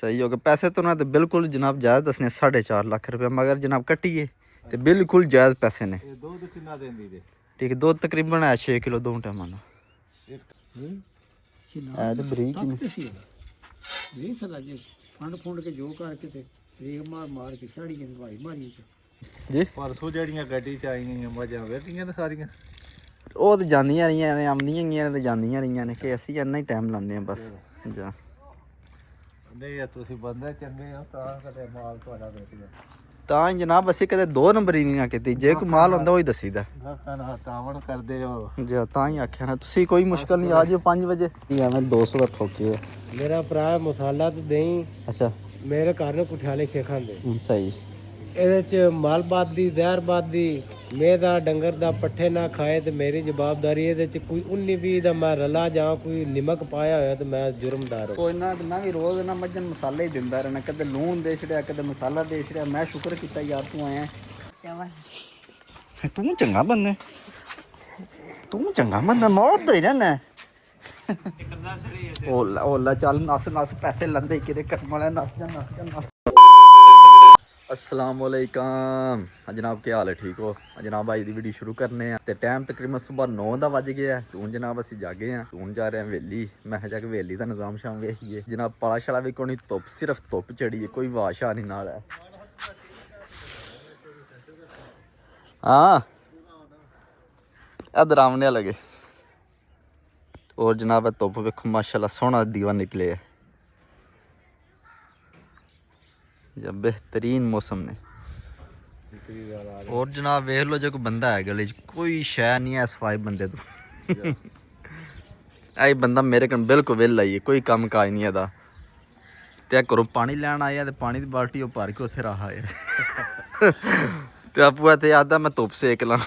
सही हो गया। पैसे तो ना तो बिल्कुल जनाब जायज़ दसने 4.5 लाख रुपया, मगर जनाब कट्टिए तो बिल्कुल जायज़ पैसे ने। ठीक है, दूध तकरीबन है 6 किलो 2 टाइम ना है तो बरीक ही नहीं। फंड के जो करके ते रेग मार के झाड़ी के भाई मारी जी परसों जड़ियां गड्डी च आईयां मजा वेटियां ते सारियां ਉਹ ਤਾਂ ਜਾਂਦੀਆਂ ਰਹੀਆਂ ਨੇ, ਆਉਂਦੀਆਂ ਗਈਆਂ ਨੇ ਤੇ ਜਾਂਦੀਆਂ ਰਹੀਆਂ ਨੇ ਕਿ ਅਸੀਂ ਇੰਨਾ ਹੀ ਟਾਈਮ ਲਾਉਂਦੇ ਹਾਂ ਬਸ। ਜਾ ਨਹੀਂ ਤੁਸੀਂ ਬੰਦੇ ਚੰਗੇ ਹੋ ਤਾਂ ਕਦੇ ਮਾਲ ਤੁਹਾਡਾ ਵੇਚ ਗਿਆ ਤਾਂ ਹੀ ਜਨਾਬ ਅਸੀਂ ਕਦੇ 2 ਨੰਬਰ ਹੀ ਨਹੀਂ ਨਾ ਕੀਤੀ, ਜੇ ਕੋਈ ਮਾਲ ਹੁੰਦਾ ਉਹ ਹੀ ਦੱਸੀਦਾ। ਨਾ ਤਾਵਣ ਕਰਦੇ ਹੋ ਜੀ ਤਾਂ ਹੀ ਆਖਿਆ ਨਾ ਤੁਸੀਂ, ਕੋਈ ਮੁਸ਼ਕਲ ਨਹੀਂ, ਆ ਜਿਓ 5 ਵਜੇ। ਐਵੇਂ 200 ਦਾ ਠੋਕੇ ਆ। मेरा भरा मसाला तो दही ਅੱਛਾ मेरे घर ने कुठियाले खे खांदे ਸਹੀ। ਇਹਦੇ ਚ ਮਾਲਬਾਦੀ ਜ਼ਹਿਰਬਾਦੀ ਮੇਦਾ ਡੰਗਰ ਦਾ ਪੱਠੇ ਨਾ ਖਾਏ ਤੇ ਮੇਰੀ ਜਵਾਬਦਾਰੀ। ਇਹਦੇ ਚ ਕੋਈ 19-20 ਦਾ ਮੈਂ ਰਲਾ ਜਾਂ ਕੋਈ ਨਿਮਕ ਪਾਇਆ ਹੋਇਆ ਤੇ ਮੈਂ ਜੁਰਮਦਾਰ ਹਾਂ। ਕੋਈ ਨਾ ਮੈਂ ਵੀ ਰੋਜ਼ ਨਾ ਮੱਝਾਂ ਨੂੰ ਮਸਾਲੇ ਹੀ ਦਿੰਦਾ ਰਹਿਣਾ, ਕਦੇ ਲੂਣ ਦੇ ਛੜਿਆ ਕਦੇ ਮਸਾਲਾ ਦੇ ਛੜਿਆ। ਮੈਂ ਸ਼ੁਕਰ ਕੀਤਾ ਯਾਰ ਤੂੰ ਆਇਆ। ਤੂੰ ਚੰਗਾ ਬੰਦਾ, ਤੂੰ ਚੰਗਾ ਬੰਦਾ, ਮੋੜਦਾ ਹੀ ਰਹਿਣਾ। ਓਲਾ ਚੱਲ ਨਸ ਨਸ ਪੈਸੇ ਲੰਦੇ ਕਿਰੇ ਕਰਮ ਵਾਲਾ, ਨਸ ਜਾ ਨਸ ਜਾ ਨਸ। अस्सलाम वालेकुम जनाब, क्या हाल है? ठीक हो जनाब? आज की वीडियो शुरू करने हैं ते टाइम तकरीबन सुबह 9 का बज गया है। हूँ जनाब असी जागे हैं, हूँ जा रहे हैं वेली। मैं जाके वेली का निज़ाम शाम वेखिए जनाब। पाला शाला भी कोई धुप, सिर्फ धुप चढ़ी है, कोई वाह शाह नहीं नाल है। हाँ इधर आमने लगे। और जनाब धुप वेखो माशाल्लाह सोहना दीवा निकले है, जब बेहतरीन मौसम ने। और जनाब वेख लो जो कोई बंदा है गली च, कोई शै नहीं है सफाई बंदे तो। आई बंदा मेरे कन बिल्कुल वेला ही है, कोई कम काज नहीं है। ते घरों पानी लैन आया ते पानी दी बाल्टी भर के उत्थे रहा है ते आपू इत्थे आखदा मैं धुप सेक ला।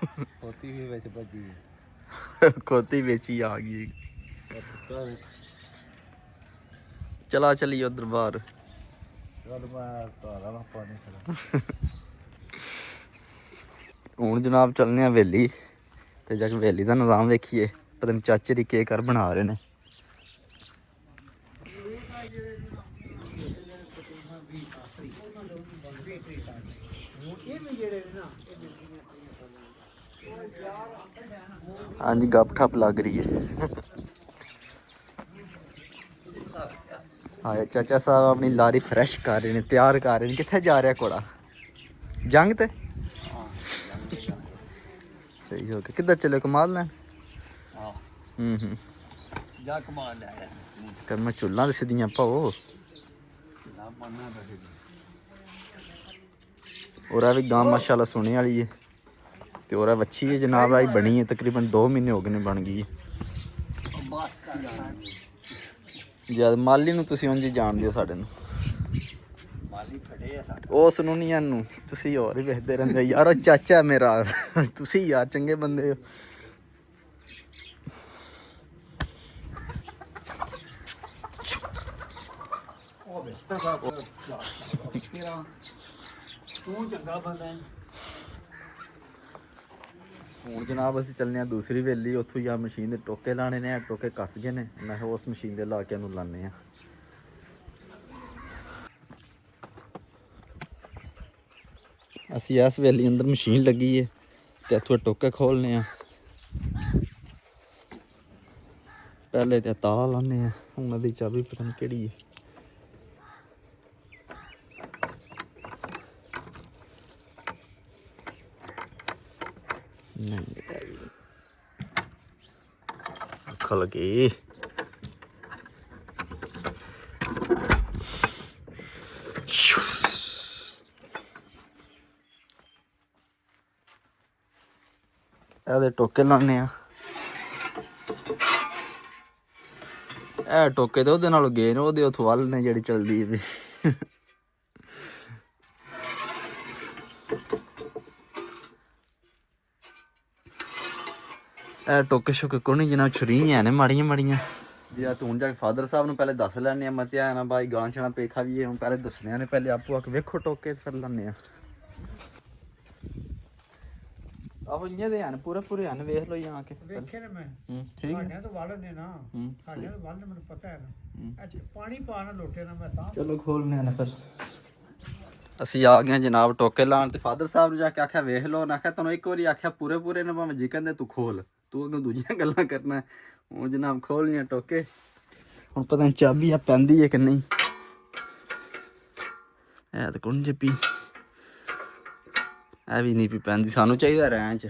खोती भी विच भजी खोती बेची आ गई। चला चलिए उधर बाहर। हूँ जनाब चलने वेली ते जाके वेली का निज़ाम वेखिए। पता नहीं चाचे दी केक कर बना रहे ने। हाँ जी गप ठप लग रही है। हाँ चाचा साहब अपनी लारी फ्रैश कर रहे हैं, तैयार कर रहे हैं। कित्थे जा रहा घोड़ा? जंग ते सही हो गया। किधर चले कमाल लैन? जा कमाल ले आया कर मैं चुल्ला दे सीधियां पाओ। और भी गांव माशाल्लाह सोने वाली है ते और वच्छी है जनाब। आई बनी है तकरीबन 2 महीने हो गए ने बन गई है। जद माली नूं तुसीं उंज ही जाणदे हो साडे नूं। माली फटे आ साडा उस नूं नहीं एनूं तुसीं होर ही वेखदे रहिंदे यार। ओ चाचा मेरा तुसीं यार चंगे बंदे हो। तू चंगा बंदा है। ਹੁਣ ਜਨਾਬ ਅਸੀਂ ਚੱਲਨੇ ਆ ਦੂਸਰੀ ਵੇਲੀ। ਉੱਥੋਂ ਜਾਂ ਮਸ਼ੀਨ ਦੇ ਟੋਕੇ ਲਾਣੇ ਨੇ, ਟੋਕੇ ਕੱਸ ਗਏ ਨੇ। ਮੈਂ ਕਿਹਾ ਉਸ ਮਸ਼ੀਨ ਦੇ ਲਾ ਕੇ ਇਹਨੂੰ ਲਾਣੇ ਆ। ਅਸੀਂ ਇਸ ਵੇਲੀ ਅੰਦਰ ਮਸ਼ੀਨ ਲੱਗੀ ਹੈ ਤੇ ਇੱਥੋਂ ਟੋਕੇ ਖੋਲਨੇ ਆ। ਪਹਿਲੇ ਤੇ ਤਾਲਾ ਲਾਣੇ ਆ, ਉਹਨਾਂ ਦੀ ਚਾਬੀ ਪਤਾ ਨਹੀਂ ਕਿਹੜੀ ਹੈ। ਖੁੱਲ ਗਈ। ਇਹਦੇ ਟੋਕੇ ਲਾਣੇ ਆ। ਇਹ ਟੋਕੇ ਤੇ ਉਹਦੇ ਨਾਲ ਗਏ ਨੇ, ਉਹਦੇ ਉੱਥੋਂ ਵੱਲ ਨੇ ਜਿਹੜੀ ਚਲਦੀ ਵੀ। ਇਹ ਟੋਕੇ ਸ਼ੋਕੇ ਕੋਈ ਜਿਨਾ ਛੁਰੀਆਂ ਨੇ ਮਾੜੀਆਂ ਮਾੜੀਆਂ। ਜੀ ਆ ਤੂੰ ਜਾ ਕੇ ਫਾਦਰ ਸਾਹਿਬ ਨੂੰ ਪਹਿਲੇ ਦੱਸ ਲੈਣੇ ਆ। ਮਤਿਆ ਨਾ ਬਾਈ ਗਾਂ ਛਣਾ ਪੇਖਾ ਵੀ ਹੁਣ ਪਹਿਲੇ ਦੱਸਣੇ ਨੇ। ਪਹਿਲੇ ਆਪੋ ਆ ਕੇ ਵੇਖੋ ਟੋਕੇ ਫਿਰ ਲਾਣੇ ਆ। ਆਹੋ ਇੰਨੇ ਦੇ ਹਨ ਪੂਰੇ ਪੂਰੇ ਹਨ, ਵੇਖ ਲਓ ਆ ਕੇ। ਵੇਖੇ ਨੇ ਮੈਂ ਠੀਕ ਹੈ। ਸਾਡਿਆਂ ਤੋਂ ਵੱਲ ਨੇ ਨਾ, ਸਾਡਿਆਂ ਤੋਂ ਵੱਲ ਮੈਨੂੰ ਪਤਾ ਹੈ ਨਾ। ਅੱਛਾ ਪਾਣੀ ਪਾਣਾ ਲੋਟੇ ਨਾਲ ਮੈਂ ਤਾਂ ਚਲੋ ਖੋਲਨੇ ਆ ਨਾ ਫਿਰ ਅਸੀਂ ਆ ਗਏ ਜਨਾਬ ਟੋਕੇ ਲਾਣ ਤੇ ਫਾਦਰ ਸਾਹਿਬ ਨੂੰ ਜਾ ਕੇ ਆਖਿਆ ਵੇਖ ਲਓ ਨਾ ਆਖਿਆ ਤੁਹਾਨੂੰ ਇੱਕ ਵਾਰੀ ਆਖਿਆ ਪੂਰੇ ਨੇ ਭਾਵੇਂ ਜੀ ਕਹਿੰਦੇ ਤੂੰ ਖੋਲ ਤੂੰ ਅੱਗੇ ਦੂਜੀਆਂ ਗੱਲਾਂ ਕਰਨਾ ਉਹ ਜਨਾਬ ਖੋਲਨੀਆਂ ਟੋਕੇ ਹੁਣ ਪਤਾ ਨਹੀਂ ਚਾਬੀ ਆ ਪੈਂਦੀ ਹੈ ਕਿ ਨਹੀਂ ਇਹ ਤਾਂ ਕੌਣ ਜੱਪੀ ਇਹ ਵੀ ਨਹੀਂ ਪਈ ਪੈਂਦੀ ਸਾਨੂੰ ਚਾਹੀਦਾ ਰੈਂਚ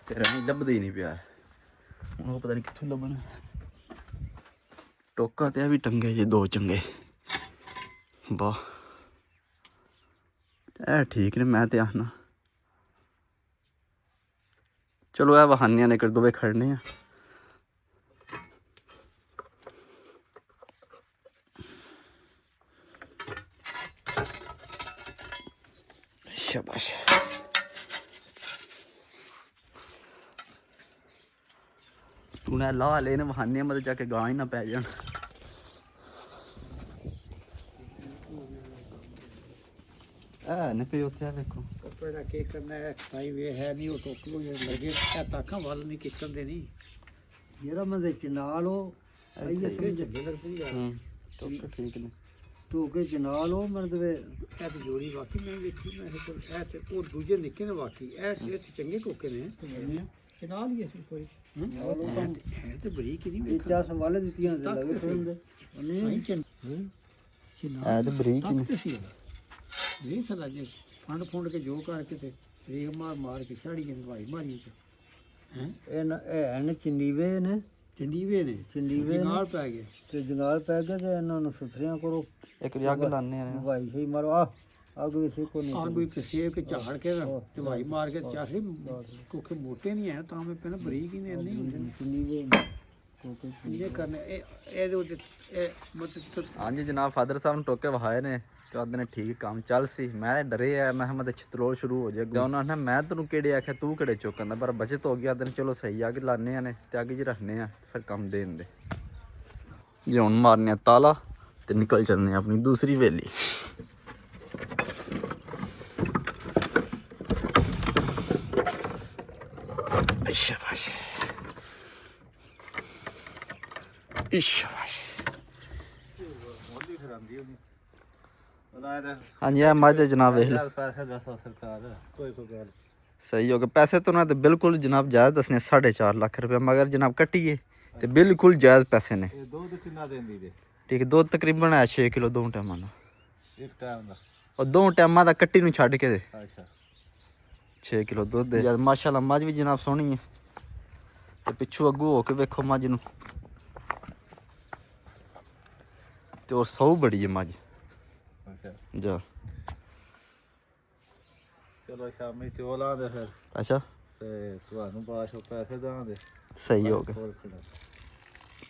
ਤੇ ਰੈਂਚ ਲੱਭਦਾ ਹੀ ਨਹੀਂ ਪਿਆ ਹੁਣ ਉਹ ਪਤਾ ਨਹੀਂ ਕਿੱਥੋਂ ਲੱਭਣਾ ਟੋਕਾ ਤੇ ਇਹ ਵੀ ਟੰਗੇ ਜੇ ਦੋ ਚੰਗੇ ਵਾਹ ਇਹ ਠੀਕ ਨੇ ਮੈਂ ਤੇ ਆਖਣਾ ਚਲੋ ਇਹ ਬਹਾਨਿਆਂ ਨੇ ਕਰ ਦੋਵੇਂ ਖੜਨੇ ਆ ਸ਼ਾਬਾਸ਼ ਤੂੰ ਨਾ ਲਾ ਲੈ ਨੇ ਬਹਾਨਿਆਂ ਮਤ ਜਾ ਕੇ ਗਾਂ ਹੀ ਨਾ ਪੈ ਜਾਣ ਆ ਨੇ ਪਈ ਉੱਥੇ ਆ ਵੇਖੋ ਪਹਿਲਾਂ ਕੀ ਕਰਨਾ ਹੈ ਖਾਈ ਵੇ ਹੈ ਨਹੀਂ ਉਹ ਟੋਕ ਲੋ ਲੱਗੇ ਇਹ ਤਾਕਾਂ ਵੱਲ ਨਹੀਂ ਕਿੱਕਣ ਦੇ ਨਹੀਂ ਜਿਹੜਾ ਮੈਂ ਚਨਾ ਲੋ ਆਈਏ ਤੇ ਜੱਗੇ ਲੱਗਦੀ ਆ ਟੋਕੇ ਠੀਕ ਨੇ ਟੋਕੇ ਚਨਾ ਲੋ ਮਰਦ ਵੇ ਇਹ ਤੇ ਜੋੜੀ ਬਾਕੀ ਮੈਂ ਵੇਖੀ ਮੈਂ ਇਹ ਤੇ ਉਹ ਦੂਜੇ ਨਿੱਕੇ ਨੇ ਬਾਕੀ ਇਹ ਚੰਗੇ ਟੋਕੇ ਨੇ ਚਨਾ ਲਈਏ ਸੀ ਕੋਈ ਹੈ ਤੇ ਬਰੀਕ ਨਹੀਂ ਵੇਖ ਚਾਸ ਵਾਲੇ ਦਿੱਤੀਆਂ ਤੇ ਲੱਗੇ ਥੋੜੇ ਨਹੀਂ ਚਨਾ ਇਹ ਤੇ ਬਰੀਕ ਨੇ ਨਹੀਂ ਸਦਾ ਜੇ ਫੰਡ ਕੇ ਜੋ ਕਰਕੇ ਤੇ ਰੇਗ ਮਾਰ ਕੇ ਛਾੜੀ ਜਾਂਦੇ ਭਾਈ ਮਾਰੀ ਚ ਹੈ ਇਹ ਨੇ ਚੰਡੀਵੇ ਨੇ ਜੰਗਾਲ ਪੈ ਗਏ ਤੇ ਜੰਗਾਲ ਪੈ ਗਏ ਤੇ ਇਹਨਾਂ ਨੂੰ ਸੁਥਰੀਆਂ ਕਰੋ ਇੱਕ ਜੱਗ ਲਾਣੇ ਆ ਭਾਈ ਸਹੀ ਮਾਰੋ ਆ ਅੱਗ ਵੀ ਸੇਕੋ ਨਹੀਂ ਅੱਗ ਵੀ ਕਿਸੇ ਕੇ ਝਾੜ ਕੇ ਤੇ ਭਾਈ ਮਾਰ ਕੇ ਚਾਸੇ ਕੋਕੇ ਮੋਟੇ ਨਹੀਂ ਹੈ ਤਾਂ ਮੈਂ ਪਹਿਲਾਂ ਬਰੀਕ ਹੀ ਨੇ ਇੰਨੇ ਹੁੰਦੇ ਚੰਡੀਵੇ ਇਹ ਕਰਨੇ ਇਹਦੇ ਉੱਤੇ ਇਹ ਮਤਲਬ ਹਾਂਜੀ ਜਨਾਬ ਫਾਦਰ ਸਾਹਿਬ ਨੂੰ ਟੋਕੇ ਵਹਾਏ ਨੇ ਤੇ ਉਹਦੇ ਨੇ ਠੀਕ ਕੰਮ ਚੱਲ ਸੀ ਮੈਂ ਡਰੇ ਆ ਮੈਂ ਮਤ ਛਤਰੋਲ ਸ਼ੁਰੂ ਹੋ ਜਾਏਗਾ ਉਹਨਾਂ ਨੇ ਮੈਂ ਤੈਨੂੰ ਕਿਹੜੇ ਆਖਿਆ ਤੂੰ ਕਿਹੜੇ ਚੁੱਕਣ ਦਾ ਪਰ ਬਚਤ ਹੋ ਗਿਆ ਦਿਨ ਚਲੋ ਸਹੀ ਅੱਗ ਲਾਣੇ ਆ ਨੇ ਤੇ ਅੱਗ 'ਚ ਰੱਖਨੇ ਆ ਫਿਰ ਕੰਮ ਦੇਣ ਦੇ ਜੇ ਹੁਣ ਮਾਰਨੇ ਆ ਤਾਲਾ ਤੇ ਨਿਕਲ ਚੱਲਨੇ ਆ ਆਪਣੀ ਦੂਸਰੀ ਹਵੇਲੀ ਸ਼ਾਬਾਸ਼ ਸ਼ਾਬਾਸ਼ ਹਾਂਜੀ ਆ ਮੱਝ ਜਨਾਬ ਵੇਖ ਲੈ ਪੈਸੇ ਦੱਸੋ ਸਰਕਾਰ ਕੋਈ ਗੱਲ ਸਹੀ ਹੋ ਗਿਆ ਪੈਸੇ ਤਾਂ ਉਹਨਾਂ ਤੇ ਬਿਲਕੁਲ ਜਨਾਬ ਜਾਇਜ਼ ਦੱਸਨੇ 4.5 ਲੱਖ ਰੁਪਏ ਮਗਰ ਜਨਾਬ ਕੱਟੀਏ ਤੇ ਬਿਲਕੁਲ ਜਾਇਜ਼ ਪੈਸੇ ਨੇ ਇਹ ਦੁੱਧ ਕਿੰਨਾ ਦਿੰਦੀ ਜੇ ਠੀਕ ਦੁੱਧ ਤਕਰੀਬਨ ਹੈ 6 ਕਿਲੋ ਦੋ ਟਾਈਮਾਂ ਦਾ ਇੱਕ ਟਾਈਮ ਦਾ ਉਹ ਦੋ ਟਾਈਮਾਂ ਦਾ ਕੱਟੀ ਨੂੰ ਛੱਡ ਕੇ ਦੇ ਅੱਛਾ 6 ਕਿਲੋ ਦੁੱਧ ਦੇ ਜਦ ਮਾਸ਼ਾਅੱਲਾ ਮੱਝ ਵੀ ਜਨਾਬ ਸੋਹਣੀ ਹੈ ਤੇ ਪਿੱਛੋਂ ਅੱਗੂ ਹੋ ਕੇ ਵੇਖੋ ਮੱਝ ਨੂੰ ਤੇ ਹੋਰ ਸੌ ਬੜੀ ਹੈ ਮੱਝ ਅੱਛਾ ਜਾ ਚਲੋ ਸ਼ਾਮੀ ਚੋਲਾ ਦੇ ਫਿਰ ਅੱਛਾ ਤੇ ਤੁਹਾਨੂੰ ਬਾਸ਼ੋ ਪੈਸੇ ਦਾਂਦੇ ਸਹੀ ਹੋ ਗਿਆ ਹੋਰ ਕਿਹੜਾ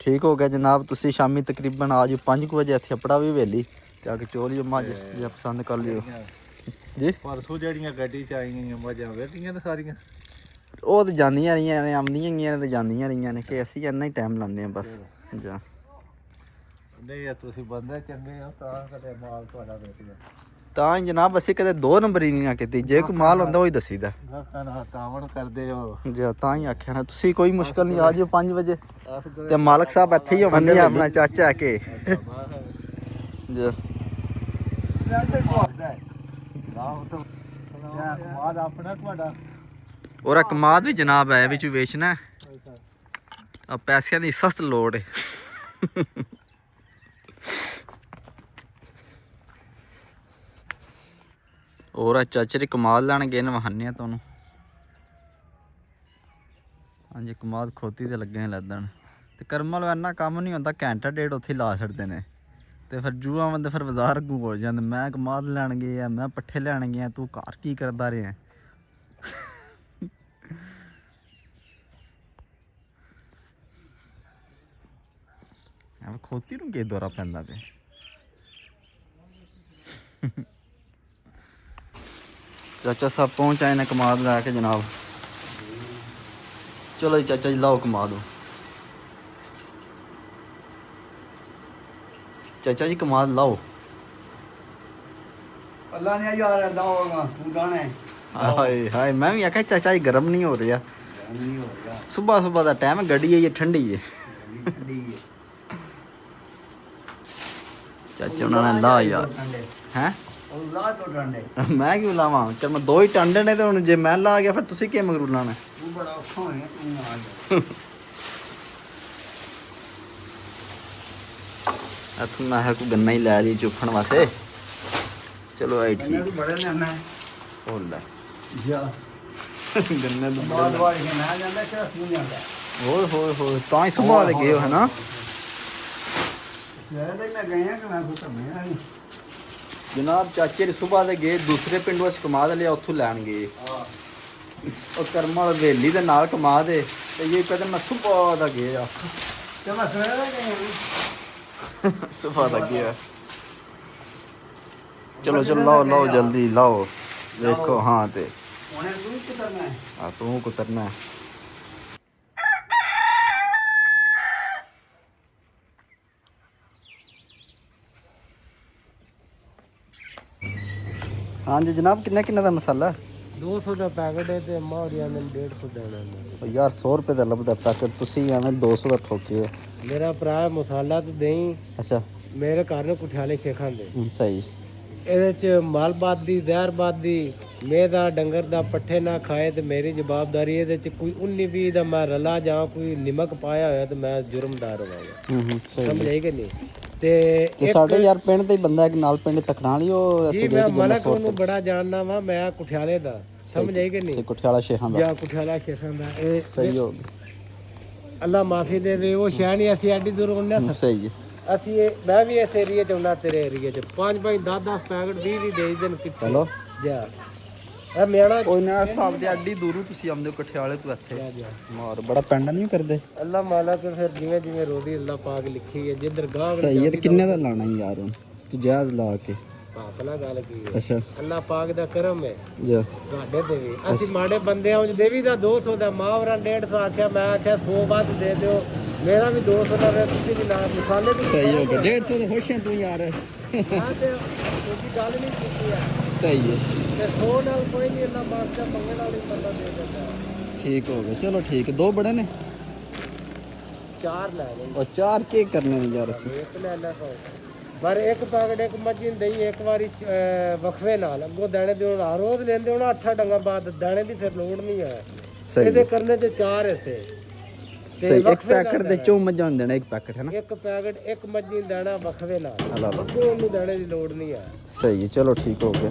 ਠੀਕ ਹੋ ਗਿਆ ਜਨਾਬ ਤੁਸੀਂ ਸ਼ਾਮੀ ਤਕਰੀਬਨ ਆ ਜਾਓ 5 ਵਜੇ ਇੱਥੇ ਆਪਣਾ ਵੀ ਹਵੇਲੀ ਤੇ ਆ ਕੇ ਚੋ ਲਿਓ ਮੱਝ ਜੇ ਪਸੰਦ ਕਰ ਲਿਓ ਜੀ ਪਰਸੋਂ ਜਿਹੜੀਆਂ ਗੱਡੀ ਚ ਆਈਆਂ ਮੱਝਾਂ ਵੇਖੀਆਂ ਨੇ ਸਾਰੀਆਂ ਉਹ ਤੇ ਜਾਂਦੀਆਂ ਰਹੀਆਂ ਨੇ ਆਉਂਦੀਆਂ ਗਈਆਂ ਨੇ ਤੇ ਜਾਂਦੀਆਂ ਰਹੀਆਂ ਨੇ ਕਿ ਅਸੀਂ ਇੰਨਾ ਹੀ ਟਾਈਮ ਲਾਉਂਦੇ ਆ ਬਸ ਜਾ ਨਹੀਂ ਤੁਸੀਂ ਬੰਦੇ ਚੰਗੇ ਹੋ ਤਾਂ ਕਦੇ ਮਾਲ ਤੁਹਾਡਾ ਵੇਚਿਆ ਤਾਂ ਹੀ ਜਨਾਬ ਅਸੀਂ ਕਦੇ 2 ਨੰਬਰ ਹੀ ਨਹੀਂ ਨਾ ਕੀਤੀ ਜੇ ਕੋਈ ਮਾਲ ਹੁੰਦਾ ਉਹ ਹੀ ਦੱਸੀਦਾ ਗਾਹਕਾਂ ਕਾਵਣ ਕਰਦੇ ਹੋ ਜੇ ਤਾਂ ਹੀ ਆਖਿਆ ਨਾ ਤੁਸੀਂ ਕੋਈ ਮੁਸ਼ਕਲ ਨਹੀਂ ਆ ਜਿਓ 5 ਵਜੇ ਤੇ ਮਾਲਕ ਸਾਹਿਬ ਇੱਥੇ ਹੀ ਹੋਣਗੇ ਆਪਣਾ ਚਾਚਾ ਕੇ ਜੀ ਮਾਲ ਆਪਣਾ ਤੁਹਾਡਾ ਔਰ ਕਮਾਦ ਵੀ ਜਨਾਬ ਹੈ ਵਿੱਚ ਵੇਚਣਾ ਆ ਪੈਸਿਆਂ ਦੀ ਸਖਤ ਲੋੜ ਹੈ ਔਰ ਚਾਚੇ ਦੀ ਕਮਾਲ ਲੈਣ ਗਏ ਨੇ ਵਹਾਨੇ ਤੁਹਾਨੂੰ ਹਾਂਜੀ ਕਮਾਦ ਖੋਤੀ ਤੇ ਲੱਗੇ ਨੇ ਲੱਦਣ ਤੇ ਕਰਮ ਵਾਲਾ ਇੰਨਾ ਕੰਮ ਨਹੀਂ ਹੁੰਦਾ ਘੰਟਾ ਡੇਢ ਉੱਥੇ ਲਾ ਛੱਡਦੇ ਨੇ ਤੇ ਫਿਰ ਜੂਆ ਬੰਦੇ ਫਿਰ ਬਾਜ਼ਾਰ ਅੱਗੂ ਹੋ ਜਾਂਦੇ ਮੈਂ ਕਮਾਦ ਲੈਣ ਗਏ ਆ ਮੈਂ ਪੱਠੇ ਲੈਣ ਗਿਆ ਤੂੰ ਘਰ ਕੀ ਕਰਦਾ ਰਿਹਾ ਆ ਖੋਤੀ ਨੂੰ ਕੀ ਦੌਰਾ ਪੈਂਦਾ ਪਿਆ ਚਾਚਾ ਸਾਹਿਬ ਪਹੁੰਚ ਆਏ ਨੇ ਕਮਾਦ ਲੈ ਕੇ ਜਨਾਬ ਚਲੋ ਜੀ ਚਾਚਾ ਜੀ ਲਾਓ ਕਮਾਦ ਚਾਚਾ ਜੀ ਕਮਾਦ ਲਾਓ ਅੱਲਾ ਨੇ ਯਾਰ ਲਾਓਗਾ ਤੂੰ ਲਾਣਾ ਹੈ ਹਾਏ ਹਾਏ ਮੈਂ ਵੀ ਆਖਿਆ ਚਾਚਾ ਜੀ ਗਰਮ ਨਹੀਂ ਹੋ ਰਿਹਾ ਨਹੀਂ ਹੋ ਗਿਆ ਸੁਬਹ ਸੁਬਹ ਦਾ ਟਾਈਮ ਗੱਡੀ ਹੈ ਇਹ ਠੰਡੀ ਹੈ ਠੰਡੀ ਹੈ ਚਾਚੇ ਉਹਨਾਂ ਨੇ ਲਾ ਯਾਰ ਹੈ ਉਹ ਲਾ ਤੋਂ ਡੰਡੇ ਮੈਂ ਕਿਉਂ ਲਾਵਾਂ ਤੇ ਮੈਂ ਦੋ ਹੀ ਟਾਂਡੇ ਨੇ ਤੇ ਹੁਣ ਜੇ ਮੈਂ ਲਾ ਗਿਆ ਫਿਰ ਤੁਸੀਂ ਕੀ ਮਗਰੂ ਲਾਣਾ ਤੂੰ ਬੜਾ ਔਖਾ ਹੋਇਆ ਤੂੰ ਆ ਜਾ ਇੱਥੋਂ ਮੈਂ ਕੋਈ ਗੰਨਾ ਹੀ ਲੈ ਲਈ ਚੁੱਕਣ ਵਾਸਤੇ ਚਲੋ ਆਈ ਇਹਨਾਂ ਠੀਕ ਨੂੰ ਬੜੇ ਲੈਣਾ ਹੋ ਲੈ ਜਾ ਗੰਨੇ ਤੋਂ ਬਾਦ ਵਾਲੀ ਕੇ ਨਾ ਜਾਂਦਾ ਕਿ ਅਸੀਂ ਜਾਂਦਾ ਹੋਏ ਹੋਏ ਹੋਏ ਤਾਂ ਹੀ ਸੁਭਾਅ ਦੇ ਗਏ ਹੋ ਹੈ ਯਾਰ ਮੈਂ ਗਿਆ ਕਿ ਮੈਂ ਕੋਈ ਘੁੰਮਿਆ ਨਹੀਂ ਜਨਾਬ ਚਾਚੇ ਦੇ ਸੁਭਾਅ ਦੇ ਗਏ ਦੂਸਰੇ ਪਿੰਡ ਵਿੱਚ ਕਮਾ ਦੇ ਲਿਆ ਉੱਥੋਂ ਲੈਣ ਗਏ ਹਾਂ ਉਹ ਕਰਮਾਲ ਹਵੇਲੀ ਦੇ ਨਾਲ ਕਮਾ ਦੇ ਤੇ ਇਹ ਕਹਿੰਦੇ ਮੈਂ ਸੁਭਾਅ ਦਾ ਗਿਆ ਤੇ ਮੈਂ ਸਵੇਰੇ ਗਿਆ ਸੁਭਾਅ ਦਾ ਗਿਆ ਚਲੋ ਚਲੋ ਲਾਓ ਲਾਓ ਜਲਦੀ ਲਾਓ ਦੇਖੋ ਹਾਂ ਤੇ ਉਹਨੇ ਤੂੰ ਕਿਤਨਾ ਹੈ ਆ ਤੂੰ ਕੁਤਰਨਾ ਹੈ ਹਾਂਜੀ ਜਨਾਬ ਕਿੰਨਾ ਦਾ ਮਸਾਲਾ 200 ਦਾ ਪੈਕਟ ਹੈ ਤੇ ਅੰਮਾ ਹੋਰੀਆਂ ਨੇ 150 ਦੇਣਾ ਹੈ। ਉਹ ਯਾਰ 100 ਰੁਪਏ ਦਾ ਲੱਭਦਾ ਪੈਕਟ ਤੁਸੀਂ ਐਵੇਂ 200 ਦਾ ਠੋਕੇ ਆ। ਮੇਰਾ ਭਰਾ ਮਸਾਲਾ ਤੇ ਦੇਈ ਅੱਛਾ ਮੇਰੇ ਘਰ ਨੂੰ ਕੁਠਿਆਲੇ ਖੇਖਾਂ ਦੇ ਸਹੀ ਇਹਦੇ ਚ ਮਾਲਬਾਦ ਦੀ ਜ਼ਹਿਰਬਾਦ ਦੀ ਮੇਦਾ ਡੰਗਰ ਦਾ ਪੱਠੇ ਨਾ ਖਾਏ ਤੇ ਮੇਰੀ ਜਵਾਬਦਾਰੀ ਇਹਦੇ ਚ ਕੋਈ 19 20 ਦਾ ਮੈਂ ਰਲਾ ਜਾਂ ਕੋਈ ਨਿਮਕ ਪਾਇਆ ਹੋਇਆ ਤੇ ਮੈਂ ਜੁਰਮਦਾਰ ਹੋਵਾਂਗਾ ਸਹੀ ਸਮਝ ਆਈ ਕਿ ਨਹੀਂ ਤੇ ਤੇ ਸਾਡੇ ਯਾਰ ਪਿੰਡ ਦੇ ਹੀ ਬੰਦਾ ਇੱਕ ਨਾਲ ਪਿੰਡ ਤਕਣਾ ਲਈ ਉਹ ਜੀ ਮੈਂ ਮਲਕ ਉਹਨੂੰ ਬੜਾ ਜਾਣਦਾ ਵਾਂ ਮੈਂ ਕੁਠਿਆਲੇ ਦਾ ਸਮਝ ਆਈ ਕਿ ਨਹੀਂ ਕੁਠਿਆਲਾ ਸ਼ੇਖਾਂ ਦਾ ਜਾਂ ਕੁਠਿਆਲਾ ਖੇਖਾਂ ਦਾ ਇਹ ਸਹੀ ਹੋ ਅੱਲਾ ਮਾਫੀ ਦੇਵੇ ਉਹ ਸ਼ਹਿਰ ਨਹੀਂ ਅਸੀਂ ਐਡੀ ਦੂਰ ਹੁੰਨੇ ਗਿਆ ਸਹੀ ਹੈ ਅਸੀਂ ਮੈਂ ਵੀ ਇਸ ਏਰੀਏ ਚ ਹੁੰਦਾ ਤੇਰੇ ਏਰੀਏ ਚ 5 10 ਪੈਕਟ 20 ਦੇ ਦੇਣ ਕਿੱਥੇ ਚਲੋ ਜਾ ਇਹ ਮੇਰਾ ਕੋਈ ਨਾ ਹਿਸਾਬ ਦੇ ਐਡੀ ਦੂਰੋਂ ਤੁਸੀਂ ਆਉਂਦੇ ਕਠਿਆਲੇ ਤੋਂ ਇੱਥੇ ਮਾਰ ਬੜਾ ਪਿੰਡ ਨਹੀਂ ਕਰਦੇ ਅੱਲਾ ਮਾਲਾ ਕੇ ਫਿਰ ਜਿਵੇਂ ਜਿਵੇਂ ਰੋਦੀ ਅੱਲਾ ਪਾਕ ਲਿਖੀ ਹੈ ਜਿੱਧਰ ਗਾਹ ਸਹੀ ਹੈ ਕਿੰਨੇ ਦਾ ਲਾਣਾ ਯਾਰ ਹੁਣ ਤੂੰ ਜਾਇਜ਼ ਲਾ ਕੇ ਪਾਪਲਾ ਗੱਲ ਕੀ ਹੈ ਅੱਛਾ ਅੱਲਾ ਪਾਕ ਦਾ ਕਰਮ ਹੈ ਜਾ ਤੁਹਾਡੇ ਤੇ ਵੀ ਅਸੀਂ ਮਾੜੇ ਬੰਦੇ ਆ ਉਂਝ ਦੇਵੀ ਦਾ 200 ਦਾ ਮਾਵਰਾ 150 ਆਖਿਆ ਮੈਂ ਆਖਿਆ 100 ਵੱਧ ਦੇ ਦਿਓ ਮੇਰਾ ਵੀ 200 ਦਾ ਵੇ ਤੁਸੀਂ ਵੀ ਨਾਲ ਮਸਾਲੇ ਵੀ ਸਹੀ ਹੋ ਗਿਆ 150 ਦੇ ਖੁਸ਼ ਹੈ ਤੂੰ ਯਾਰ ਹਾਂ ਤੇ ਕੋਈ ਗੱਲ ਨਹੀਂ ਕੀਤੀ ਆ ਸਹੀ ਹੈ ਤੇ 100 ਨਾਲ ਕੋਈ ਨਹੀਂ ਅੱਲਾ ਮਾਸਟਰ ਮੰਗਣ ਵਾਲੀ ਬੰਦਾ ਦੇ ਦਿੰਦਾ ਠੀਕ ਹੋ ਗਿਆ ਚਲੋ ਠੀਕ ਦੋ ਬੜੇ ਨੇ 4 ਲੈ ਲੈ ਉਹ ਚਾਰ ਕੀ ਕਰਨੇ ਨੇ ਯਾਰ ਅਸੀਂ ਇੱਕ ਲੈ ਲੈ ਪਰ ਇੱਕ ਪੈਕਟ ਇੱਕ ਮੱਝੀ ਨੂੰ ਦੇਈ ਇੱਕ ਵਾਰੀ ਵਕਫੇ ਨਾਲ ਅੱਗੋਂ ਦਾਣੇ ਦੇ ਹੁਣ ਰੋਜ਼ ਲੈਂਦੇ ਹੁਣ 8 ਡੰਗਾ ਬਾਅਦ ਦਾਣੇ ਦੀ ਫਿਰ ਲੋੜ ਨਹੀਂ ਹੈ ਸਹੀ ਇਹਦੇ ਕਰਨੇ ਤੇ 4 ਇੱਥੇ ਸਹੀ ਇੱਕ ਪੈਕਟ ਦੇ ਚੋਂ ਮੱਝਾਂ ਨੂੰ ਦੇਣਾ ਇੱਕ ਪੈਕਟ ਹੈ ਨਾ ਇੱਕ ਪੈਕਟ ਇੱਕ ਮੱਝੀ ਨੂੰ ਦੇਣਾ ਵਕਫੇ ਨਾਲ ਹਲਾ ਲਾ ਅੱਗੋਂ ਉਹਨੂੰ ਦਾਣੇ ਦੀ ਲੋੜ ਨਹੀਂ ਹੈ ਸਹੀ ਹੈ ਚਲੋ ਠੀਕ ਹੋ ਗਿਆ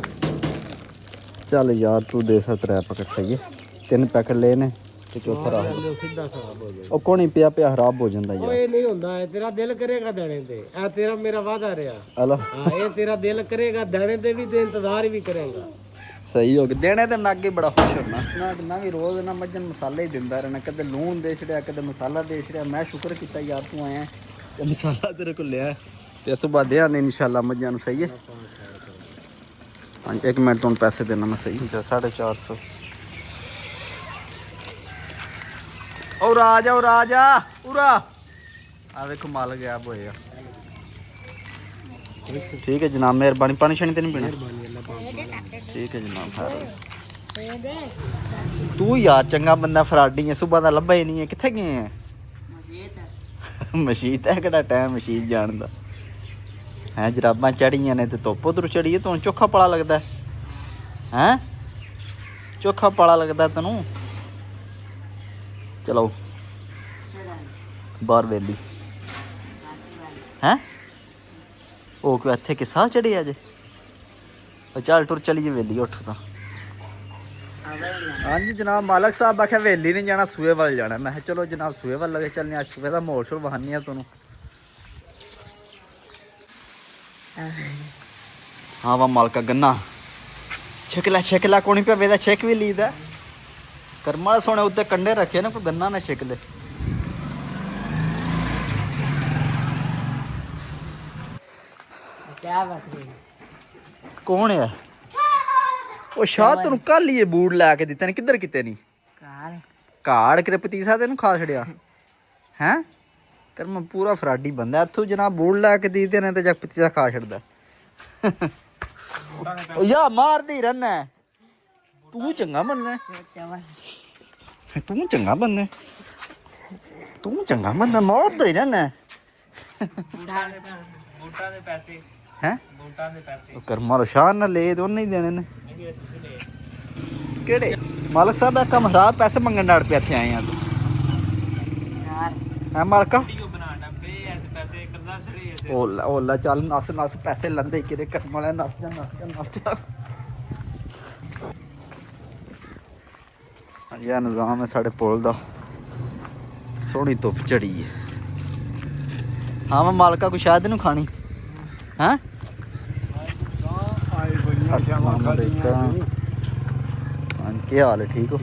ਚੱਲ ਯਾਰ ਤੂੰ ਦੇ ਸਕਦਾ ਪੈਕਟ ਸਹੀ ਹੈ 3 ਪੈਕਟ ਲਏ ਨੇ ਤੇ ਚੌਥਾ ਰਾਹ ਸਿੱਧਾ ਖਰਾਬ ਹੋ ਜਾਏ ਉਹ ਕੋਣੀ ਪਿਆ ਖਰਾਬ ਹੋ ਜਾਂਦਾ ਯਾਰ ਓਏ ਨਹੀਂ ਹੁੰਦਾ ਇਹ ਤੇਰਾ ਦਿਲ ਕਰੇਗਾ ਦਾਣੇ ਤੇ ਇਹ ਤੇਰਾ ਮੇਰਾ ਵਾਦਾ ਰਿਹਾ ਹਲਾ ਹਾਂ ਇਹ ਤੇਰਾ ਦਿਲ ਕਰੇਗਾ ਦਾਣੇ ਤੇ ਵੀ ਤੇ ਇੰਤਜ਼ਾਰ ਵੀ ਕਰੇਗਾ ਸਹੀ ਹੋ ਗਿਆ ਦੇਣੇ ਤੇ ਮੈਂ ਅੱਗੇ ਬੜਾ ਖੁਸ਼ ਹੁੰਦਾ ਨਾ ਵੀ ਰੋਜ਼ ਨਾ ਮੱਝਾਂ ਨੂੰ ਮਸਾਲੇ ਹੀ ਦਿੰਦਾ ਰਹਿਣਾ ਕਦੇ ਲੂਣ ਦੇ ਛੜਿਆ ਕਦੇ ਮਸਾਲਾ ਦੇ ਛੜਿਆ ਮੈਂ ਸ਼ੁਕਰ ਕੀਤਾ ਯਾਰ ਤੂੰ ਆਇਆ ਤੇ ਮਸਾਲਾ ਤੇਰੇ ਕੋਲ ਲਿਆ ਤੇ ਸੁਬਾ ਦੇ ਆਨੇ ਇਨਸ਼ਾਅੱਲਾ ਮੱਝਾਂ ਨੂੰ ਸਹੀ ਹੈ ਹਾਂਜੀ 1 ਮਿੰਟ ਤੋਂ ਪੈਸੇ ਦੇਣਾ ਮੈਂ ਸਹੀ 450 ਔਰ ਆ ਜਾ ਪੂਰਾ ਆ ਵੇਖੋ ਮਾਲ ਗਿਆ ਹੋਇਆ ਠੀਕ ਹੈ ਜਨਾਬ ਮਿਹਰਬਾਨੀ ਪਾਣੀ ਛਣੀ ਤੇ ਨਹੀਂ ਪੀਣਾ ਠੀਕ ਹੈ ਜਨਾਬ ਤੂੰ ਯਾਰ ਚੰਗਾ ਬੰਦਾ ਫਰਾਡੀ ਹੈ ਸੁਬਾ ਦਾ ਲੱਭਾ ਹੀ ਨਹੀਂ ਹੈ ਕਿੱਥੇ ਗਏ ਹੈ ਮਸ਼ੀਤ ਹੈ ਕਿਹੜਾ ਟਾਈਮ ਮਸ਼ੀਤ ਜਾਣ ਦਾ ਹੈ ਜਰਾਬਾਂ ਚੜੀਆਂ ਨੇ ਤੇ ਧੁੱਪ ਉਧਰ ਚੜੀ ਹੈ ਤੂੰ ਚੋਖਾ ਪੜਾ ਲੱਗਦਾ ਹੈ ਚੋਖਾ ਪੜਾ ਲੱਗਦਾ ਤੈਨੂੰ ਚਲੋ ਬਾਹਰ ਵੇਲੀ ਹੈ ਉਹ ਕਿ ਇੱਥੇ ਕਿਸਾ ਚੜੇ ਅਜੇ ਚੱਲ ਟੁਰ ਚਲੀ ਜੇ ਵੇਲੀ ਉੱਠ ਤਾਂ ਹਾਂਜੀ ਜਨਾਬ ਮਾਲਕ ਸਾਹਿਬ ਆਖਿਆ ਵੇਲੀ ਨਹੀਂ ਜਾਣਾ ਸੂਏ ਵੱਲ ਜਾਣਾ ਮੈਂ ਕਿਹਾ ਚਲੋ ਜਨਾਬ ਸੂਏ ਵੱਲ ਲਗੇ ਚੱਲਨੇ ਅੱਜ ਸੂਏ ਦਾ ਮੋਲ ਸ਼ੋਰ ਵਹਾਨੀ ਆ ਤੁਹਾਨੂੰ ਹਾਂ ਵਾ ਮਾਲਕਾ ਗੰਨਾ ਛਿਕਲਾ ਕੋਣੀ ਪਿਆ ਵੇਦਾ ਛਿਕ ਵੀ ਲੀਦਾ ਕਰਮਾਲ ਸੋਨੇ ਉੱਤੇ ਕੰਡੇ ਰੱਖੇ ਨਾ ਕੋਈ ਗੰਨਾ ਨਾ ਛਿਕ ਲੈ ਕਿਆ ਬਾਤ ਹੈ ਕੌਣ ਹੈ ਉਹ ਸ਼ਾਹ ਤੈਨੂੰ ਕੱਲ ਹੀ ਇਹ ਬੂਟ ਲੈ ਕੇ ਦਿੱਤੇ ਨੇ ਕਿੱਧਰ ਕਿਤੇ ਨਹੀਂ ਕਾਰ ਕਾੜ ਕਿਤੇ ਪਤੀਸਾ ਤੈਨੂੰ ਖਾ ਛੜਿਆ ਹੈ ਕਰ ਮੈਂ ਪੂਰਾ ਫਰਾਡੀ ਬੰਦਾ ਇੱਥੋਂ ਜਨਾਬ ਬੂਟ ਲੈ ਕੇ ਦਿੱਤੇ ਨੇ ਤੇ ਜਗ ਪਤੀਸਾ ਖਾ ਛੜਦਾ ਉਹ ਯਾ ਮਾਰਦੀ ਰਹਿਣਾ ਤੂੰ ਚੰਗਾ ਬੰਦਾ ਤੂੰ ਚੰਗਾ ਬੰਦਾ ਮਾਰਦਾ ਹੀ ਰਹਿਣਾ ਬੂਟਾਂ ਦੇ ਪੈਸੇ ਹੈ ਵੋਟਾਂ ਦੇ ਪੈਸੇ ਕਰਮਾ ਰੋਸ਼ਾਨ ਨਾਲ ਲਏ ਤੇ ਉਹਨੇ ਹੀ ਦੇਣੇ ਨੇ ਕਿਹੜੇ ਮਾਲਕ ਸਾਹਿਬ ਇਹ ਕੰਮ ਖਰਾਬ ਪੈਸੇ ਮੰਗਣ ਡੜ ਪਿਆ ਇੱਥੇ ਆਏ ਆ ਤੂੰ ਹੈ ਮਾਲਕਾ ਵੀਡੀਓ ਬਣਾਉਣਾ ਪਏ ਐ ਪੈਸੇ ਕਰਦਾ ਸੜੀ ਐ ਓਲਾ ਚੱਲ ਨਸ ਨਸ ਪੈਸੇ ਲੰਦੇ ਕਿਰੇ ਕਰਮ ਵਾਲਿਆ ਨਸ ਜਾ ਹਾਂਜੀ ਇਹ ਨਿਜ਼ਾਮ ਹੈ ਸਾਡੇ ਪੁਲ ਦਾ ਸੋਹਣੀ ਧੁੱਪ ਚੜੀ ਹੈ ਹਾਂ ਮੈਂ ਮਾਲਕਾ ਕੋਈ ਸ਼ਾਇਦ ਨੂੰ ਖਾਣੀ ਹੈਂ अस्सलाम वालेकुम ਕੀ ਹਾਲ ਹੈ ਠੀਕ ਹੋ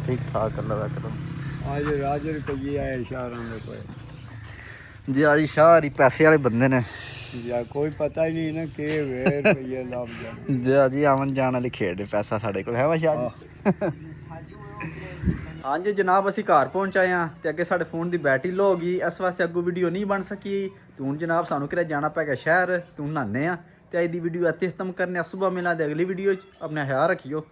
ਠੀਕ ਠਾਕ ਅੱਲਾ ਦਾ ਕਰਮ ਅੱਜ ਰਾਜ ਰੁਪਈਏ ਆਏ ਸ਼ਹਿਰਾਂ ਦੇ ਕੋਈ ਜੀ ਅੱਜ ਸ਼ਾਹ ਹੀ ਪੈਸੇ ਵਾਲੇ ਬੰਦੇ ਨੇ ਜਾਂ ਕੋਈ ਪਤਾ ਹੀ ਨਹੀਂ ਨਾ ਕਿ ਵੇ ਰੁਪਈਏ ਲੱਭ ਜਾਣ ਜੀ ਜੀ ਆਵਨ ਜਾਣ ਵਾਲੀ ਖੇਡ ਪੈਸਾ ਸਾਡੇ ਕੋਲ ਹੈ ਵਾ ਸ਼ਾਹ ਹਾਂਜੀ ਜਨਾਬ ਅਸੀਂ ਘਰ ਪਹੁੰਚ ਆਏ ਹਾਂ ਤੇ ਅੱਗੇ ਸਾਡੇ ਫੋਨ ਦੀ ਬੈਟਰੀ ਲੋ ਹੋ ਗਈ ਇਸ ਵਾਸਤੇ ਅੱਗੋਂ ਵੀਡੀਓ ਨਹੀਂ ਬਣ ਸਕੀ ਤੇ ਹੁਣ ਜਨਾਬ ਸਾਨੂੰ ਕਿਤੇ ਜਾਣਾ ਪੈ ਗਿਆ ਸ਼ਹਿਰ ਤੇ ਹੁਣ ਨਹਾਨੇ ਆ ਤੇ ਅੱਜ ਦੀ ਵੀਡੀਓ ਇੱਥੇ ਖਤਮ ਕਰਨੇ ਆ ਸੁਬਹ ਮਿਲਾਂਗੇ ਅਗਲੀ ਵੀਡੀਓ 'ਚ ਆਪਣਾ ਖਿਆਲ ਰੱਖਿਓ